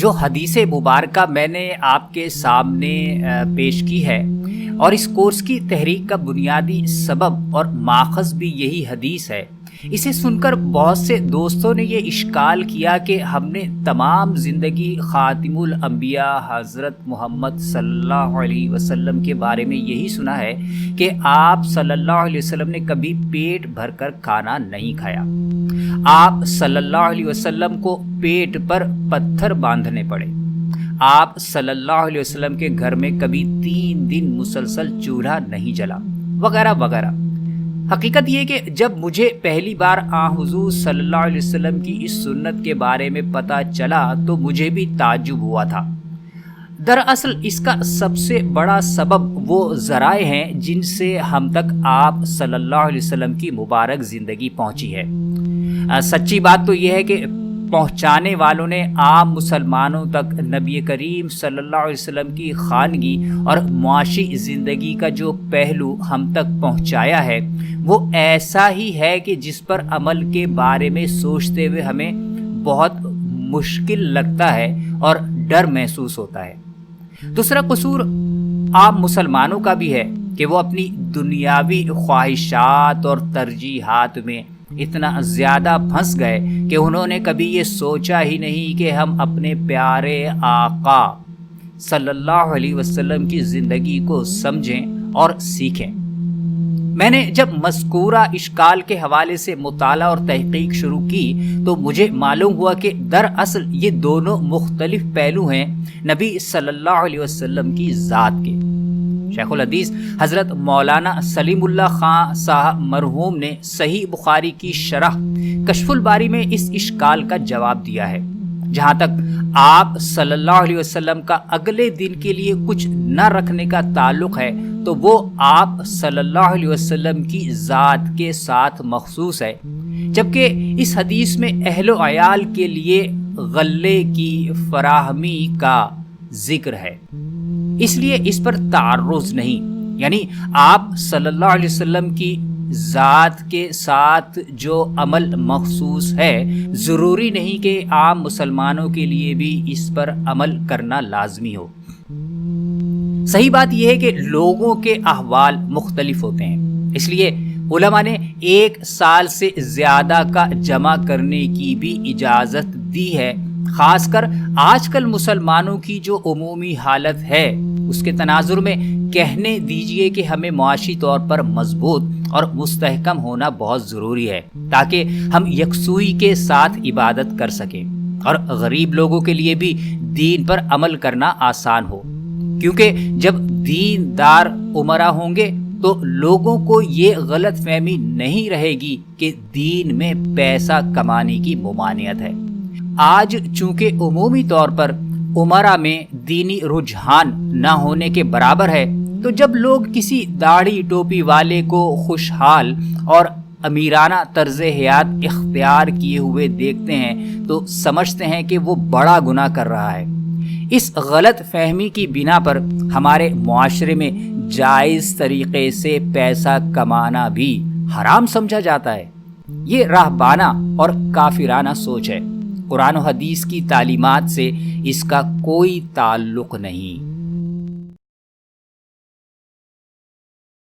جو حدیث مبارکہ میں نے آپ کے سامنے پیش کی ہے اور اس کورس کی تحریک کا بنیادی سبب اور ماخذ بھی یہی حدیث ہے، اسے سن کر بہت سے دوستوں نے یہ اشکال کیا کہ ہم نے تمام زندگی خاتم الانبیاء حضرت محمد صلی اللہ علیہ وسلم کے بارے میں یہی سنا ہے کہ آپ صلی اللہ علیہ وسلم نے کبھی پیٹ بھر کر کھانا نہیں کھایا، آپ صلی اللہ علیہ وسلم کو پیٹ پر پتھر باندھنے پڑے، آپ صلی اللہ علیہ وسلم کے گھر میں کبھی 3 دن مسلسل چولہا نہیں جلا، وغیرہ وغیرہ۔ حقیقت یہ کہ جب مجھے پہلی بار حضور صلی اللہ علیہ وسلم کی اس سنت کے بارے میں پتہ چلا تو مجھے بھی تعجب ہوا تھا۔ دراصل اس کا سب سے بڑا سبب وہ ذرائع ہیں جن سے ہم تک آپ صلی اللہ علیہ وسلم کی مبارک زندگی پہنچی ہے۔ سچی بات تو یہ ہے کہ پہنچانے والوں نے عام مسلمانوں تک نبی کریم صلی اللہ علیہ وسلم کی خانگی اور معاشی زندگی کا جو پہلو ہم تک پہنچایا ہے وہ ایسا ہی ہے کہ جس پر عمل کے بارے میں سوچتے ہوئے ہمیں بہت مشکل لگتا ہے اور ڈر محسوس ہوتا ہے۔ دوسرا قصور عام مسلمانوں کا بھی ہے کہ وہ اپنی دنیاوی خواہشات اور ترجیحات میں اتنا زیادہ پھنس گئے کہ انہوں نے کبھی یہ سوچا ہی نہیں کہ ہم اپنے پیارے آقا صلی اللہ علیہ وسلم کی زندگی کو سمجھیں اور سیکھیں۔ میں نے جب مذکورہ اشکال کے حوالے سے مطالعہ اور تحقیق شروع کی تو مجھے معلوم ہوا کہ دراصل یہ دونوں مختلف پہلو ہیں نبی صلی اللہ علیہ وسلم کی ذات کے۔ شیخ الحدیث حضرت مولانا سلیم اللہ خان صاحب مرحوم نے صحیح بخاری کی شرح کشف الباری میں اس اشکال کا جواب دیا ہے۔ جہاں تک آپ صلی اللہ علیہ وسلم کا اگلے دن کے لیے کچھ نہ رکھنے کا تعلق ہے تو وہ آپ صلی اللہ علیہ وسلم کی ذات کے ساتھ مخصوص ہے، جبکہ اس حدیث میں اہل و عیال کے لیے غلے کی فراہمی کا ذکر ہے، اس لیے اس پر تعرض نہیں۔ یعنی آپ صلی اللہ علیہ وسلم کی ذات کے ساتھ جو عمل مخصوص ہے ضروری نہیں کہ عام مسلمانوں کے لیے بھی اس پر عمل کرنا لازمی ہو۔ صحیح بات یہ ہے کہ لوگوں کے احوال مختلف ہوتے ہیں، اس لیے علماء نے 1 سال سے زیادہ کا جمع کرنے کی بھی اجازت دی ہے، خاص کر آج کل مسلمانوں کی جو عمومی حالت ہے اس کے تناظر میں کہنے دیجئے کہ ہمیں معاشی طور پر مضبوط اور مستحکم ہونا بہت ضروری ہے تاکہ ہم یکسوئی کے ساتھ عبادت کر سکیں اور غریب لوگوں کے لیے بھی دین پر عمل کرنا آسان ہو، کیونکہ جب دیندار امراء ہوں گے تو لوگوں کو یہ غلط فہمی نہیں رہے گی کہ دین میں پیسہ کمانے کی ممانعت ہے۔ آج چونکہ عمومی طور پر امراء میں دینی رجحان نہ ہونے کے برابر ہے، تو جب لوگ کسی داڑھی ٹوپی والے کو خوشحال اور امیرانہ طرز حیات اختیار کیے ہوئے دیکھتے ہیں تو سمجھتے ہیں کہ وہ بڑا گناہ کر رہا ہے۔ اس غلط فہمی کی بنا پر ہمارے معاشرے میں جائز طریقے سے پیسہ کمانا بھی حرام سمجھا جاتا ہے۔ یہ راہبانہ اور کافرانہ سوچ ہے۔ قرآن و حدیث کی تعلیمات سے اس کا کوئی تعلق نہیں۔